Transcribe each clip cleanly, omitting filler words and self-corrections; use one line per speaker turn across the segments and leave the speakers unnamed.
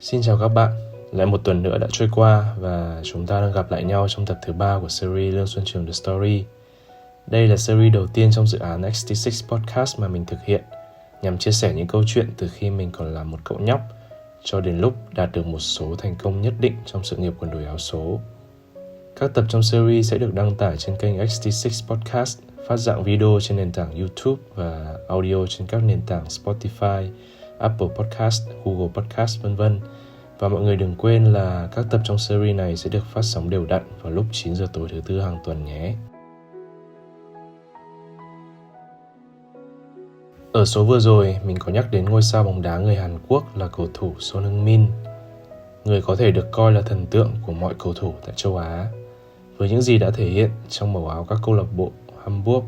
Xin chào các bạn, lại một tuần nữa đã trôi qua và chúng ta đang gặp lại nhau trong tập thứ 3 của series Lương Xuân Trường The Story. Đây là series đầu tiên trong dự án XT6 Podcast mà mình thực hiện nhằm chia sẻ những câu chuyện từ khi mình còn là một cậu nhóc cho đến lúc đạt được một số thành công nhất định trong sự nghiệp quần đùi áo số. Các tập trong series sẽ được đăng tải trên kênh XT6 Podcast, phát dạng video trên nền tảng YouTube và audio trên các nền tảng Spotify, Apple Podcast, Google Podcast v.v. Và mọi người đừng quên là các tập trong series này sẽ được phát sóng đều đặn vào lúc 9 giờ tối thứ Tư hàng tuần nhé. Ở số vừa rồi, mình có nhắc đến ngôi sao bóng đá người Hàn Quốc là cầu thủ Son Heung-min, người có thể được coi là thần tượng của mọi cầu thủ tại châu Á. Với những gì đã thể hiện trong màu áo các câu lạc bộ Hamburg,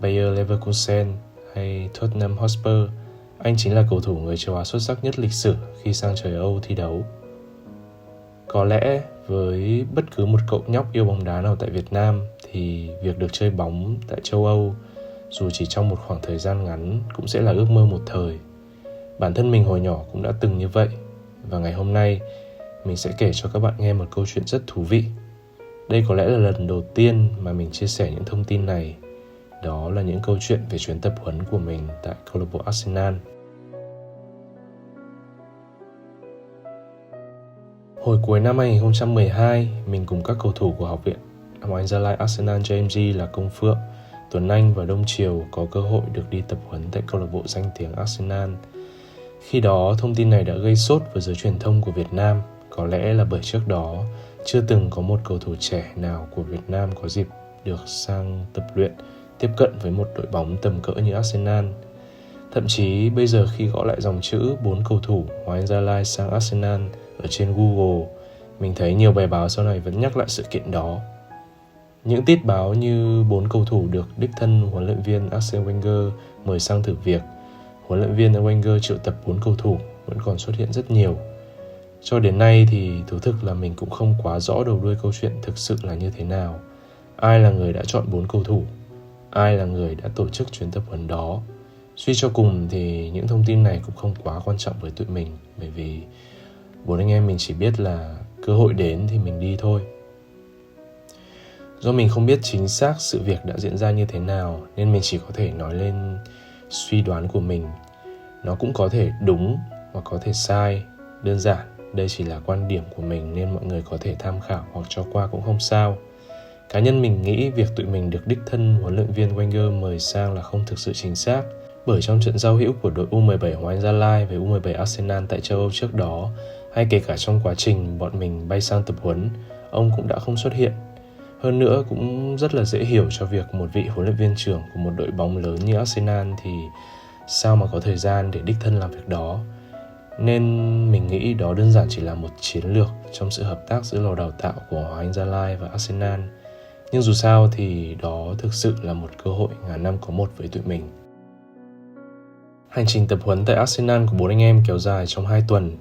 Bayer Leverkusen hay Tottenham Hotspur, anh chính là cầu thủ người châu Á xuất sắc nhất lịch sử khi sang châu Âu thi đấu. Có lẽ với bất cứ một cậu nhóc yêu bóng đá nào tại Việt Nam thì việc được chơi bóng tại châu Âu, dù chỉ trong một khoảng thời gian ngắn, cũng sẽ là ước mơ một thời. Bản thân mình hồi nhỏ cũng đã từng như vậy, và ngày hôm nay mình sẽ kể cho các bạn nghe một câu chuyện rất thú vị. Đây có lẽ là lần đầu tiên mà mình chia sẻ những thông tin này. Đó là những câu chuyện về chuyến tập huấn của mình tại câu lạc bộ Arsenal. Hồi cuối năm 2012, mình cùng các cầu thủ của học viện Hoàng Anh Gia Lai Arsenal JMG là Công Phượng, Tuấn Anh và Đông Triều có cơ hội được đi tập huấn tại câu lạc bộ danh tiếng Arsenal. Khi đó, thông tin này đã gây sốt với giới truyền thông của Việt Nam, có lẽ là bởi trước đó chưa từng có một cầu thủ trẻ nào của Việt Nam có dịp được sang tập luyện, tiếp cận với một đội bóng tầm cỡ như Arsenal. Thậm chí bây giờ khi gõ lại dòng chữ 4 cầu thủ Hoàng Anh Gia Lai sang Arsenal ở trên Google, mình thấy nhiều bài báo sau này vẫn nhắc lại sự kiện đó. Những tít báo như 4 cầu thủ được đích thân huấn luyện viên Arsene Wenger mời sang thử việc, huấn luyện viên Wenger triệu tập 4 cầu thủ vẫn còn xuất hiện rất nhiều. Cho đến nay thì thú thực là mình cũng không quá rõ đầu đuôi câu chuyện thực sự là như thế nào. Ai là người đã chọn 4 cầu thủ? Ai là người đã tổ chức chuyến tập huấn đó? Suy cho cùng thì những thông tin này cũng không quá quan trọng với tụi mình, bởi vì 4 anh em mình chỉ biết là cơ hội đến thì mình đi thôi. Do mình không biết chính xác sự việc đã diễn ra như thế nào nên mình chỉ có thể nói lên suy đoán của mình. Nó cũng có thể đúng hoặc có thể sai. Đơn giản, đây chỉ là quan điểm của mình nên mọi người có thể tham khảo hoặc cho qua cũng không sao. Cá nhân mình nghĩ việc tụi mình được đích thân huấn luyện viên Wenger mời sang là không thực sự chính xác. Bởi trong trận giao hữu của đội U17 Hoàng Anh Gia Lai với U17 Arsenal tại châu Âu trước đó, hay kể cả trong quá trình bọn mình bay sang tập huấn, ông cũng đã không xuất hiện. Hơn nữa cũng rất là dễ hiểu cho việc một vị huấn luyện viên trưởng của một đội bóng lớn như Arsenal thì sao mà có thời gian để đích thân làm việc đó. Nên mình nghĩ đó đơn giản chỉ là một chiến lược trong sự hợp tác giữa lò đào tạo của Hoàng Anh Gia Lai và Arsenal. Nhưng dù sao thì đó thực sự là một cơ hội ngàn năm có một với tụi mình. Hành trình tập huấn tại Arsenal của 4 anh em kéo dài trong 2 tuần.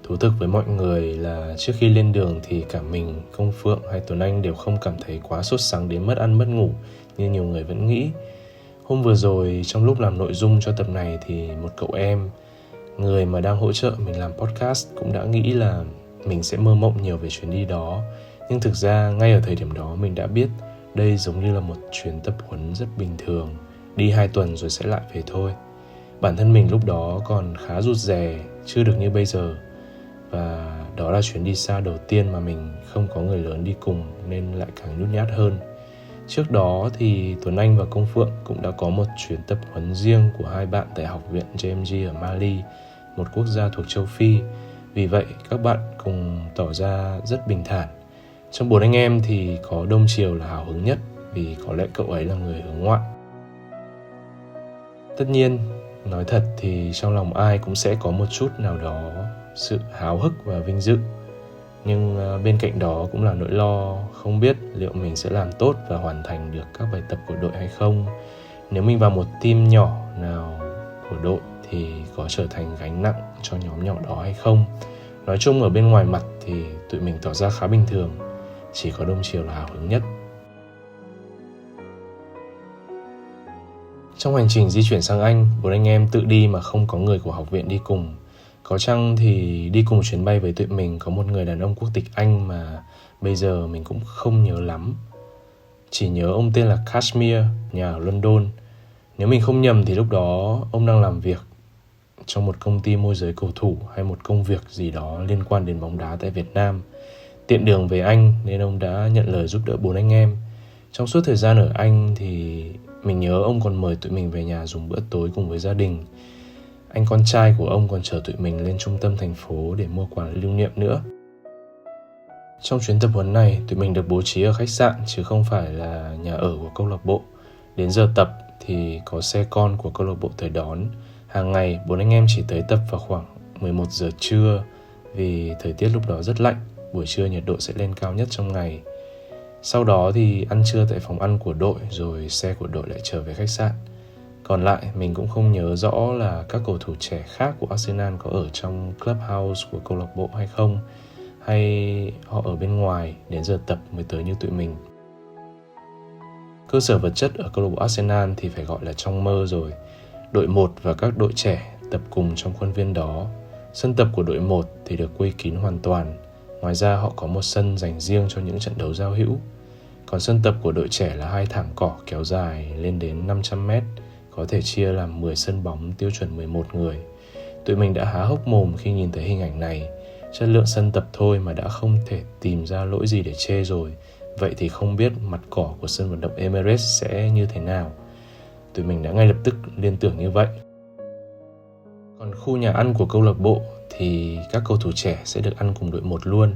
Thú thực với mọi người là trước khi lên đường thì cả mình, Công Phượng hay Tuấn Anh đều không cảm thấy quá sốt sắng đến mất ăn mất ngủ như nhiều người vẫn nghĩ. Hôm vừa rồi trong lúc làm nội dung cho tập này thì một cậu em, người mà đang hỗ trợ mình làm podcast, cũng đã nghĩ là mình sẽ mơ mộng nhiều về chuyến đi đó. Nhưng thực ra ngay ở thời điểm đó mình đã biết đây giống như là một chuyến tập huấn rất bình thường, đi 2 tuần rồi sẽ lại về thôi. Bản thân mình lúc đó còn khá rụt rè, chưa được như bây giờ. Và đó là chuyến đi xa đầu tiên mà mình không có người lớn đi cùng nên lại càng nhút nhát hơn. Trước đó thì Tuấn Anh và Công Phượng cũng đã có một chuyến tập huấn riêng của hai bạn tại học viện JMG ở Mali, một quốc gia thuộc châu Phi. Vì vậy các bạn cùng tỏ ra rất bình thản. Trong 4 anh em thì có Đông Triều là hào hứng nhất, vì có lẽ cậu ấy là người hướng ngoại. Tất nhiên, nói thật thì trong lòng ai cũng sẽ có một chút nào đó sự háo hức và vinh dự. Nhưng bên cạnh đó cũng là nỗi lo không biết liệu mình sẽ làm tốt và hoàn thành được các bài tập của đội hay không. Nếu mình vào một team nhỏ nào của đội thì có trở thành gánh nặng cho nhóm nhỏ đó hay không. Nói chung ở bên ngoài mặt thì tụi mình tỏ ra khá bình thường, chỉ có Đông Triều là hào hứng nhất. Trong hành trình di chuyển sang Anh, 4 anh em tự đi mà không có người của học viện đi cùng. Có chăng thì đi cùng chuyến bay với tụi mình có một người đàn ông quốc tịch Anh mà bây giờ mình cũng không nhớ lắm. Chỉ nhớ ông tên là Kashmir, nhà ở London. Nếu mình không nhầm thì lúc đó ông đang làm việc trong một công ty môi giới cầu thủ hay một công việc gì đó liên quan đến bóng đá tại Việt Nam. Tiện đường về Anh nên ông đã nhận lời giúp đỡ 4 anh em. Trong suốt thời gian ở Anh thì mình nhớ ông còn mời tụi mình về nhà dùng bữa tối cùng với gia đình. Anh con trai của ông còn chở tụi mình lên trung tâm thành phố để mua quà lưu niệm nữa. Trong chuyến tập huấn này, tụi mình được bố trí ở khách sạn chứ không phải là nhà ở của câu lạc bộ. Đến giờ tập thì có xe con của câu lạc bộ tới đón. Hàng ngày, 4 anh em chỉ tới tập vào khoảng 11 giờ trưa vì thời tiết lúc đó rất lạnh. Buổi trưa nhiệt độ sẽ lên cao nhất trong ngày. Sau đó thì ăn trưa tại phòng ăn của đội rồi xe của đội lại trở về khách sạn. Còn lại mình cũng không nhớ rõ là các cầu thủ trẻ khác của Arsenal có ở trong clubhouse của câu lạc bộ hay không, hay họ ở bên ngoài đến giờ tập mới tới như tụi mình. Cơ sở vật chất ở câu lạc bộ Arsenal thì phải gọi là trong mơ rồi. Đội 1 và các đội trẻ tập cùng trong khuôn viên đó. Sân tập của đội 1 thì được quây kín hoàn toàn. Ngoài ra họ có một sân dành riêng cho những trận đấu giao hữu. Còn sân tập của đội trẻ là 2 thảm cỏ kéo dài lên đến 500 mét, có thể chia làm 10 sân bóng tiêu chuẩn 11 người. Tụi mình đã há hốc mồm khi nhìn thấy hình ảnh này. Chất lượng sân tập thôi mà đã không thể tìm ra lỗi gì để chê rồi. Vậy thì không biết mặt cỏ của sân vận động Emirates sẽ như thế nào. Tụi mình đã ngay lập tức liên tưởng như vậy. Còn khu nhà ăn của câu lạc bộ thì các cầu thủ trẻ sẽ được ăn cùng đội 1 luôn.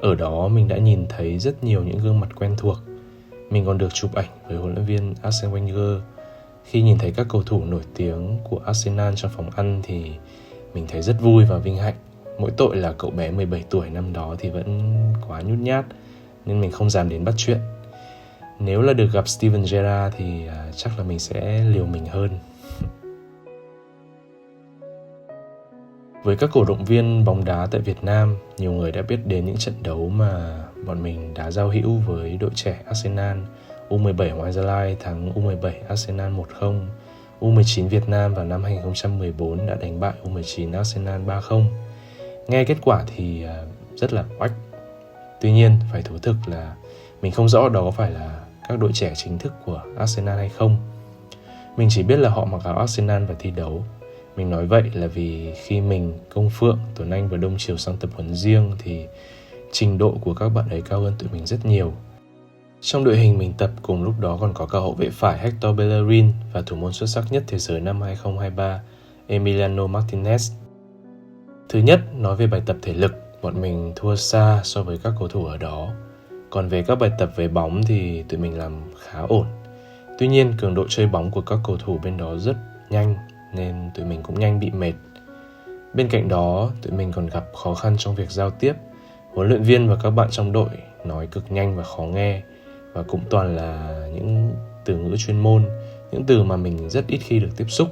Ở đó mình đã nhìn thấy rất nhiều những gương mặt quen thuộc. Mình còn được chụp ảnh với huấn luyện viên Arsene Wenger. Khi nhìn thấy các cầu thủ nổi tiếng của Arsenal trong phòng ăn thì mình thấy rất vui và vinh hạnh. Mỗi tội là cậu bé 17 tuổi năm đó thì vẫn quá nhút nhát nên mình không dám đến bắt chuyện. Nếu là được gặp Steven Gerrard thì chắc là mình sẽ liều mình hơn. Với các cổ động viên bóng đá tại Việt Nam, nhiều người đã biết đến những trận đấu mà bọn mình đã giao hữu với đội trẻ Arsenal. U17 Hoàng Gia Lai thắng U17 Arsenal 1-0. U19 Việt Nam vào năm 2014 đã đánh bại U19 Arsenal 3-0. Nghe kết quả thì rất là oách. Tuy nhiên, phải thú thực là mình không rõ đó có phải là các đội trẻ chính thức của Arsenal hay không. Mình chỉ biết là họ mặc áo Arsenal và thi đấu. Mình nói vậy là vì khi mình, Công Phượng, Tuấn Anh và Đông Triều sang tập huấn riêng thì trình độ của các bạn ấy cao hơn tụi mình rất nhiều. Trong đội hình mình tập cùng lúc đó còn có cả hậu vệ phải Hector Bellerin và thủ môn xuất sắc nhất thế giới năm 2023 Emiliano Martinez. Thứ nhất, nói về bài tập thể lực, bọn mình thua xa so với các cầu thủ ở đó. Còn về các bài tập về bóng thì tụi mình làm khá ổn. Tuy nhiên, cường độ chơi bóng của các cầu thủ bên đó rất nhanh nên tụi mình cũng nhanh bị mệt. Bên cạnh đó, tụi mình còn gặp khó khăn trong việc giao tiếp. Huấn luyện viên và các bạn trong đội nói cực nhanh và khó nghe và cũng toàn là những từ ngữ chuyên môn, những từ mà mình rất ít khi được tiếp xúc.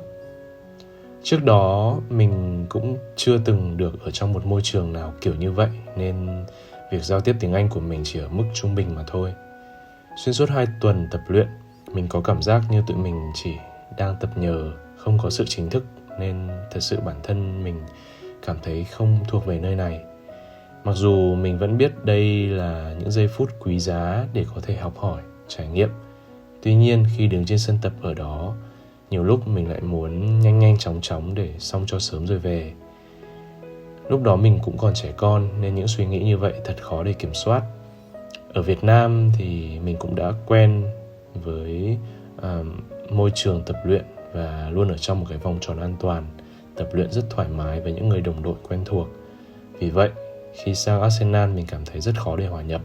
Trước đó mình cũng chưa từng được ở trong một môi trường nào kiểu như vậy nên việc giao tiếp tiếng Anh của mình chỉ ở mức trung bình mà thôi. Xuyên suốt 2 tuần tập luyện, mình có cảm giác như tụi mình chỉ đang tập nhờ, không có sự chính thức nên thật sự bản thân mình cảm thấy không thuộc về nơi này. Mặc dù mình vẫn biết đây là những giây phút quý giá để có thể học hỏi, trải nghiệm. Tuy nhiên khi đứng trên sân tập ở đó, nhiều lúc mình lại muốn nhanh chóng để xong cho sớm rồi về. Lúc đó mình cũng còn trẻ con nên những suy nghĩ như vậy thật khó để kiểm soát. Ở Việt Nam thì mình cũng đã quen với môi trường tập luyện và luôn ở trong một cái vòng tròn an toàn, tập luyện rất thoải mái với những người đồng đội quen thuộc. Vì vậy, khi sang Arsenal mình cảm thấy rất khó để hòa nhập.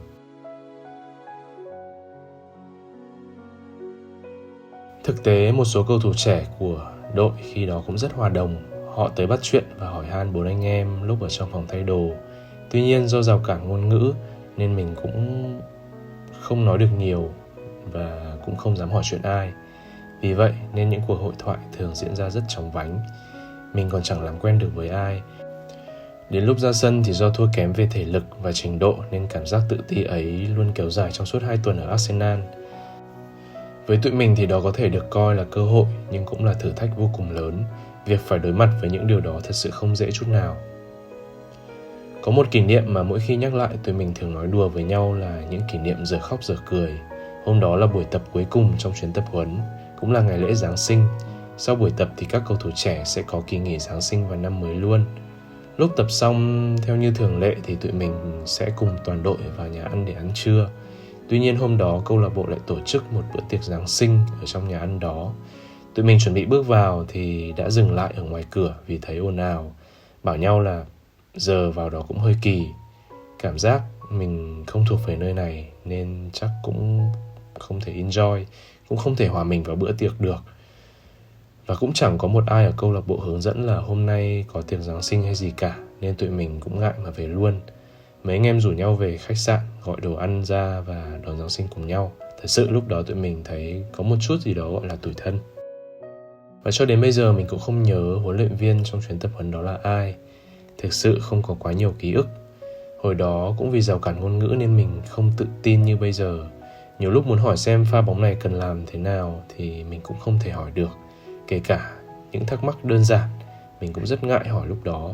Thực tế, một số cầu thủ trẻ của đội khi đó cũng rất hòa đồng. Họ tới bắt chuyện và hỏi han 4 anh em lúc ở trong phòng thay đồ. Tuy nhiên do rào cản ngôn ngữ nên mình cũng không nói được nhiều và cũng không dám hỏi chuyện ai. Vì vậy nên những cuộc hội thoại thường diễn ra rất chóng vánh. Mình còn chẳng làm quen được với ai. Đến lúc ra sân thì do thua kém về thể lực và trình độ nên cảm giác tự ti ấy luôn kéo dài trong suốt 2 tuần ở Arsenal. Với tụi mình thì đó có thể được coi là cơ hội nhưng cũng là thử thách vô cùng lớn. Việc phải đối mặt với những điều đó thật sự không dễ chút nào. Có một kỷ niệm mà mỗi khi nhắc lại tụi mình thường nói đùa với nhau là những kỷ niệm giờ khóc giờ cười. Hôm đó là buổi tập cuối cùng trong chuyến tập huấn, cũng là ngày lễ Giáng sinh. Sau buổi tập thì các cầu thủ trẻ sẽ có kỳ nghỉ Giáng sinh và năm mới luôn. Lúc tập xong, theo như thường lệ thì tụi mình sẽ cùng toàn đội vào nhà ăn để ăn trưa. Tuy nhiên hôm đó câu lạc bộ lại tổ chức một bữa tiệc Giáng sinh ở trong nhà ăn đó. Tụi mình chuẩn bị bước vào thì đã dừng lại ở ngoài cửa vì thấy ồn ào. Bảo nhau là giờ vào đó cũng hơi kỳ. Cảm giác mình không thuộc về nơi này nên chắc cũng không thể enjoy, cũng không thể hòa mình vào bữa tiệc được. Và cũng chẳng có một ai ở câu lạc bộ hướng dẫn là hôm nay có tiệc Giáng sinh hay gì cả, nên tụi mình cũng ngại mà về luôn. Mấy anh em rủ nhau về khách sạn, gọi đồ ăn ra và đón Giáng sinh cùng nhau. Thật sự lúc đó tụi mình thấy có một chút gì đó gọi là tủi thân. Và cho đến bây giờ mình cũng không nhớ huấn luyện viên trong chuyến tập huấn đó là ai. Thực sự không có quá nhiều ký ức. Hồi đó cũng vì rào cản ngôn ngữ nên mình không tự tin như bây giờ. Nhiều lúc muốn hỏi xem pha bóng này cần làm thế nào thì mình cũng không thể hỏi được. Kể cả những thắc mắc đơn giản, mình cũng rất ngại hỏi lúc đó.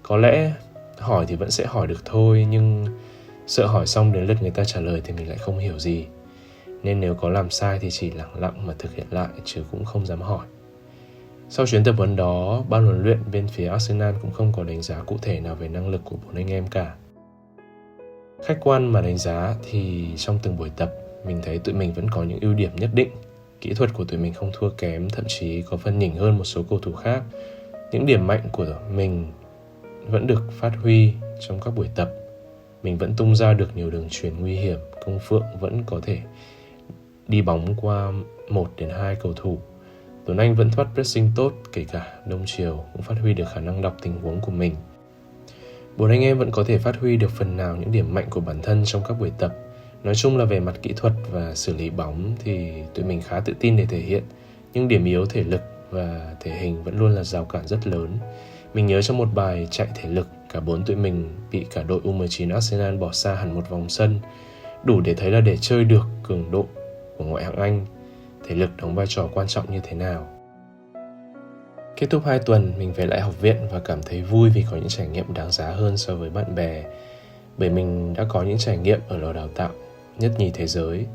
Có lẽ hỏi thì vẫn sẽ hỏi được thôi, nhưng sợ hỏi xong đến lượt người ta trả lời thì mình lại không hiểu gì. Nên nếu có làm sai thì chỉ lẳng lặng mà thực hiện lại chứ cũng không dám hỏi. Sau chuyến tập huấn đó, ban huấn luyện bên phía Arsenal cũng không có đánh giá cụ thể nào về năng lực của 4 anh em cả. Khách quan mà đánh giá thì trong từng buổi tập, mình thấy tụi mình vẫn có những ưu điểm nhất định. Kỹ thuật của tụi mình không thua kém, thậm chí có phần nhỉnh hơn một số cầu thủ khác. Những điểm mạnh của mình vẫn được phát huy trong các buổi tập. Mình vẫn tung ra được nhiều đường chuyền nguy hiểm, Công Phượng vẫn có thể đi bóng qua 1 đến 2 cầu thủ. Tuấn Anh vẫn thoát pressing tốt, kể cả Đông Triều cũng phát huy được khả năng đọc tình huống của mình. 4 anh em vẫn có thể phát huy được phần nào những điểm mạnh của bản thân trong các buổi tập. Nói chung là về mặt kỹ thuật và xử lý bóng thì tụi mình khá tự tin để thể hiện. Nhưng điểm yếu thể lực và thể hình vẫn luôn là rào cản rất lớn. Mình nhớ trong một bài chạy thể lực, cả 4 tụi mình bị cả đội U19 Arsenal bỏ xa hẳn một vòng sân. Đủ để thấy là để chơi được cường độ của ngoại hạng Anh, thể lực đóng vai trò quan trọng như thế nào. Kết thúc 2 tuần, mình về lại học viện và cảm thấy vui vì có những trải nghiệm đáng giá hơn so với bạn bè. Bởi mình đã có những trải nghiệm ở lò đào tạo nhất nhì thế giới.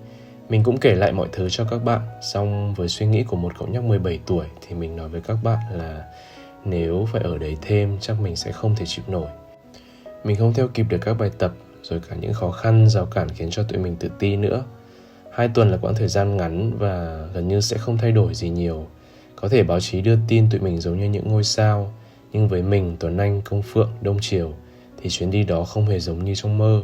Mình cũng kể lại mọi thứ cho các bạn, song với suy nghĩ của một cậu nhóc 17 tuổi thì mình nói với các bạn là nếu phải ở đấy thêm chắc mình sẽ không thể chịu nổi. Mình không theo kịp được các bài tập, rồi cả những khó khăn, rào cản khiến cho tụi mình tự ti nữa. 2 tuần là quãng thời gian ngắn và gần như sẽ không thay đổi gì nhiều. Có thể báo chí đưa tin tụi mình giống như những ngôi sao, nhưng với mình, Tuấn Anh, Công Phượng, Đông Triều thì chuyến đi đó không hề giống như trong mơ.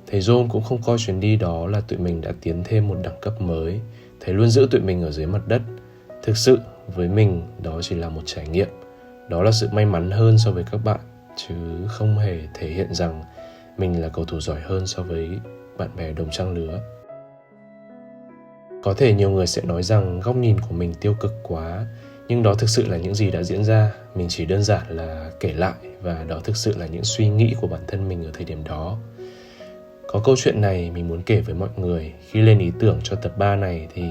Thầy John cũng không coi chuyến đi đó là tụi mình đã tiến thêm một đẳng cấp mới. Thầy luôn giữ tụi mình ở dưới mặt đất. Thực sự, với mình, đó chỉ là một trải nghiệm. Đó là sự may mắn hơn so với các bạn, chứ không hề thể hiện rằng mình là cầu thủ giỏi hơn so với bạn bè đồng trang lứa. Có thể nhiều người sẽ nói rằng góc nhìn của mình tiêu cực quá, nhưng đó thực sự là những gì đã diễn ra. Mình chỉ đơn giản là kể lại và đó thực sự là những suy nghĩ của bản thân mình ở thời điểm đó. Có câu chuyện này mình muốn kể với mọi người. Khi lên ý tưởng cho tập 3 này thì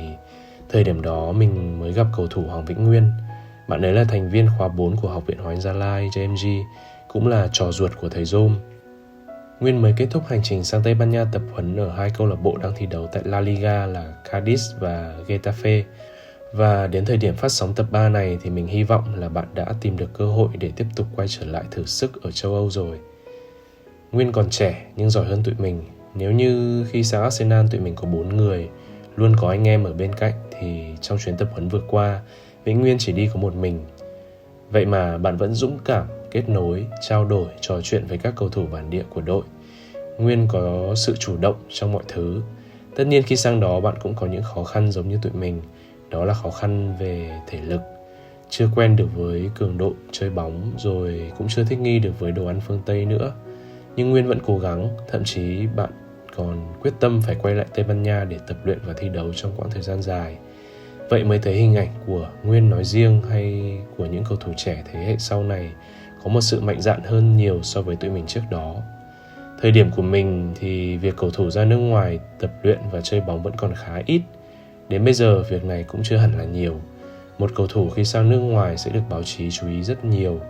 thời điểm đó mình mới gặp cầu thủ Hoàng Vĩnh Nguyên. Bạn ấy là thành viên khóa 4 của Học viện Hóa Anh Gia Lai JMG, cũng là trò ruột của thầy Dôm. Nguyên mới kết thúc hành trình sang Tây Ban Nha tập huấn ở 2 câu lạc bộ đang thi đấu tại La Liga là Cadiz và Getafe. Và đến thời điểm phát sóng tập 3 này thì mình hy vọng là bạn đã tìm được cơ hội để tiếp tục quay trở lại thử sức ở châu Âu rồi. Nguyên còn trẻ nhưng giỏi hơn tụi mình. Nếu như khi sang Arsenal tụi mình có 4 người, luôn có anh em ở bên cạnh, thì trong chuyến tập huấn vừa qua, Vĩnh Nguyên chỉ đi có một mình. Vậy mà bạn vẫn dũng cảm, kết nối, trao đổi, trò chuyện với các cầu thủ bản địa của đội. Nguyên có sự chủ động trong mọi thứ. Tất nhiên khi sang đó bạn cũng có những khó khăn giống như tụi mình. Đó là khó khăn về thể lực. Chưa quen được với cường độ chơi bóng, rồi cũng chưa thích nghi được với đồ ăn phương Tây nữa. Nhưng Nguyên vẫn cố gắng, thậm chí bạn còn quyết tâm phải quay lại Tây Ban Nha để tập luyện và thi đấu trong quãng thời gian dài. Vậy mới thấy hình ảnh của Nguyên nói riêng hay của những cầu thủ trẻ thế hệ sau này có một sự mạnh dạn hơn nhiều so với tụi mình trước đó. Thời điểm của mình thì việc cầu thủ ra nước ngoài tập luyện và chơi bóng vẫn còn khá ít. Đến bây giờ việc này cũng chưa hẳn là nhiều. Một cầu thủ khi sang nước ngoài sẽ được báo chí chú ý rất nhiều.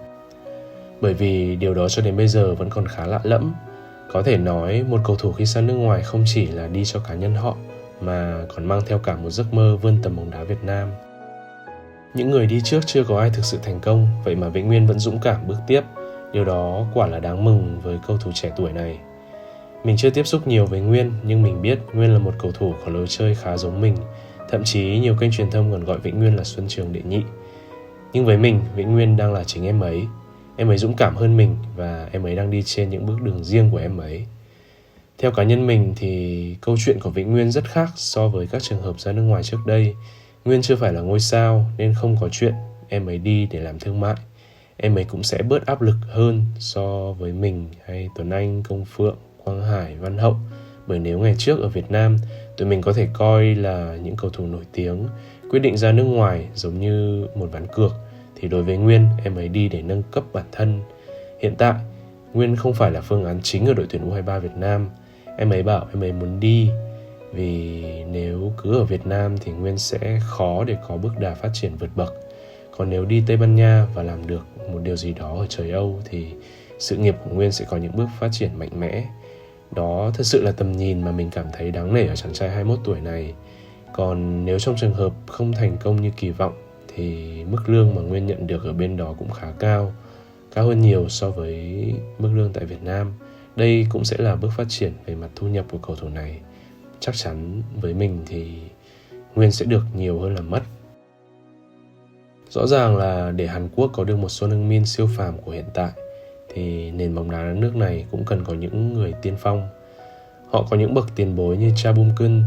Bởi vì điều đó cho đến bây giờ vẫn còn khá lạ lẫm. Có thể nói một cầu thủ khi sang nước ngoài không chỉ là đi cho cá nhân họ, mà còn mang theo cả một giấc mơ vươn tầm bóng đá Việt Nam. Những người đi trước chưa có ai thực sự thành công, vậy mà Vĩnh Nguyên vẫn dũng cảm bước tiếp. Điều đó quả là đáng mừng với cầu thủ trẻ tuổi này. Mình chưa tiếp xúc nhiều với Nguyên, nhưng mình biết Nguyên là một cầu thủ có lối chơi khá giống mình. Thậm chí nhiều kênh truyền thông còn gọi Vĩnh Nguyên là Xuân Trường đệ nhị. Nhưng với mình, Vĩnh Nguyên đang là chính em ấy. Em ấy dũng cảm hơn mình và em ấy đang đi trên những bước đường riêng của em ấy. Theo cá nhân mình thì câu chuyện của Vĩnh Nguyên rất khác so với các trường hợp ra nước ngoài trước đây. Nguyên chưa phải là ngôi sao nên không có chuyện em ấy đi để làm thương mại. Em ấy cũng sẽ bớt áp lực hơn so với mình hay Tuấn Anh, Công Phượng, Quang Hải, Văn Hậu. Bởi nếu ngày trước ở Việt Nam, tụi mình có thể coi là những cầu thủ nổi tiếng, quyết định ra nước ngoài giống như một ván cược, thì đối với Nguyên, em ấy đi để nâng cấp bản thân. Hiện tại, Nguyên không phải là phương án chính ở đội tuyển U23 Việt Nam. Em ấy bảo em ấy muốn đi vì nếu cứ ở Việt Nam thì Nguyên sẽ khó để có bước đà phát triển vượt bậc. Còn nếu đi Tây Ban Nha và làm được một điều gì đó ở trời Âu thì sự nghiệp của Nguyên sẽ có những bước phát triển mạnh mẽ. Đó thật sự là tầm nhìn mà mình cảm thấy đáng nể ở chàng trai 21 tuổi này. Còn nếu trong trường hợp không thành công như kỳ vọng thì mức lương mà Nguyên nhận được ở bên đó cũng khá cao hơn nhiều so với mức lương tại Việt Nam. Đây cũng sẽ là bước phát triển về mặt thu nhập của cầu thủ này. Chắc chắn với mình thì Nguyên sẽ được nhiều hơn là mất. Rõ ràng là để Hàn Quốc có được một Son Heung-min siêu phàm của hiện tại thì nền bóng đá nước này cũng cần có những người tiên phong. Họ có những bậc tiền bối như Cha Bum-keun,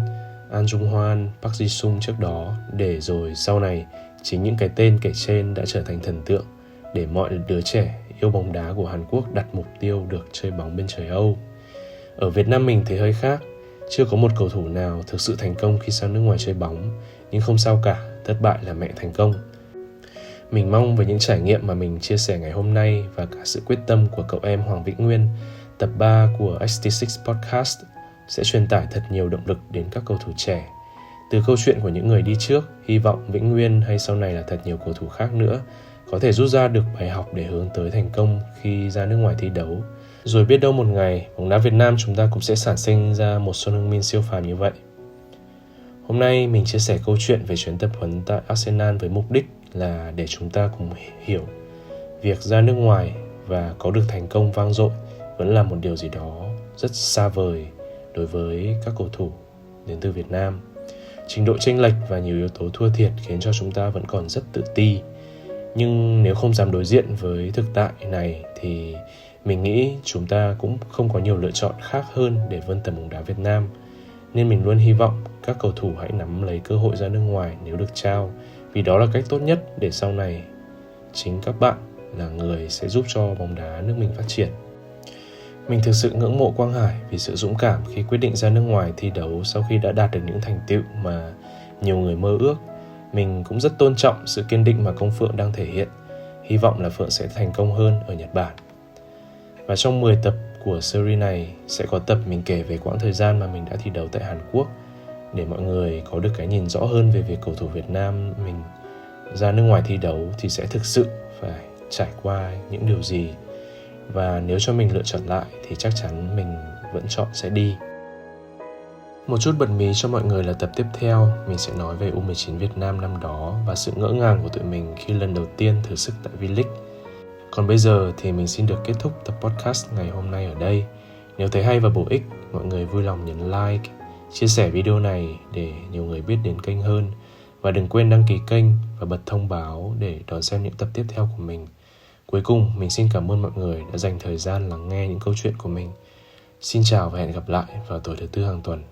An Jung-hwan, Park Ji-sung trước đó, để rồi sau này chính những cái tên kể trên đã trở thành thần tượng để mọi đứa trẻ yêu bóng đá của Hàn Quốc đặt mục tiêu được chơi bóng bên trời Âu. Ở Việt Nam mình thì hơi khác, chưa có một cầu thủ nào thực sự thành công khi sang nước ngoài chơi bóng, nhưng không sao cả, thất bại là mẹ thành công. Mình mong với những trải nghiệm mà mình chia sẻ ngày hôm nay và cả sự quyết tâm của cậu em Hoàng Vĩnh Nguyên, tập 3 của XT6 Podcast sẽ truyền tải thật nhiều động lực đến các cầu thủ trẻ. Từ câu chuyện của những người đi trước, hy vọng Vĩnh Nguyên hay sau này là thật nhiều cầu thủ khác nữa có thể rút ra được bài học để hướng tới thành công khi ra nước ngoài thi đấu. Rồi biết đâu một ngày, bóng đá Việt Nam chúng ta cũng sẽ sản sinh ra một Son Heung-min siêu phàm như vậy. Hôm nay mình chia sẻ câu chuyện về chuyến tập huấn tại Arsenal với mục đích là để chúng ta cùng hiểu việc ra nước ngoài và có được thành công vang dội vẫn là một điều gì đó rất xa vời đối với các cầu thủ đến từ Việt Nam. Trình độ chênh lệch và nhiều yếu tố thua thiệt khiến cho chúng ta vẫn còn rất tự ti. Nhưng nếu không dám đối diện với thực tại này thì mình nghĩ chúng ta cũng không có nhiều lựa chọn khác hơn để vươn tầm bóng đá Việt Nam. Nên mình luôn hy vọng các cầu thủ hãy nắm lấy cơ hội ra nước ngoài nếu được trao, vì đó là cách tốt nhất để sau này chính các bạn là người sẽ giúp cho bóng đá nước mình phát triển. Mình thực sự ngưỡng mộ Quang Hải vì sự dũng cảm khi quyết định ra nước ngoài thi đấu sau khi đã đạt được những thành tựu mà nhiều người mơ ước. Mình cũng rất tôn trọng sự kiên định mà Công Phượng đang thể hiện. Hy vọng là Phượng sẽ thành công hơn ở Nhật Bản. Và trong 10 tập của series này sẽ có tập mình kể về quãng thời gian mà mình đã thi đấu tại Hàn Quốc, để mọi người có được cái nhìn rõ hơn về việc cầu thủ Việt Nam mình ra nước ngoài thi đấu thì sẽ thực sự phải trải qua những điều gì. Và nếu cho mình lựa chọn lại thì chắc chắn mình vẫn chọn sẽ đi. Một chút bật mí cho mọi người là tập tiếp theo mình sẽ nói về U19 Việt Nam năm đó và sự ngỡ ngàng của tụi mình khi lần đầu tiên thử sức tại V-League. Còn bây giờ thì mình xin được kết thúc tập podcast ngày hôm nay ở đây. Nếu thấy hay và bổ ích, mọi người vui lòng nhấn like, chia sẻ video này để nhiều người biết đến kênh hơn. Và đừng quên đăng ký kênh và bật thông báo để đón xem những tập tiếp theo của mình. Cuối cùng, mình xin cảm ơn mọi người đã dành thời gian lắng nghe những câu chuyện của mình. Xin chào và hẹn gặp lại vào tối thứ Tư hàng tuần.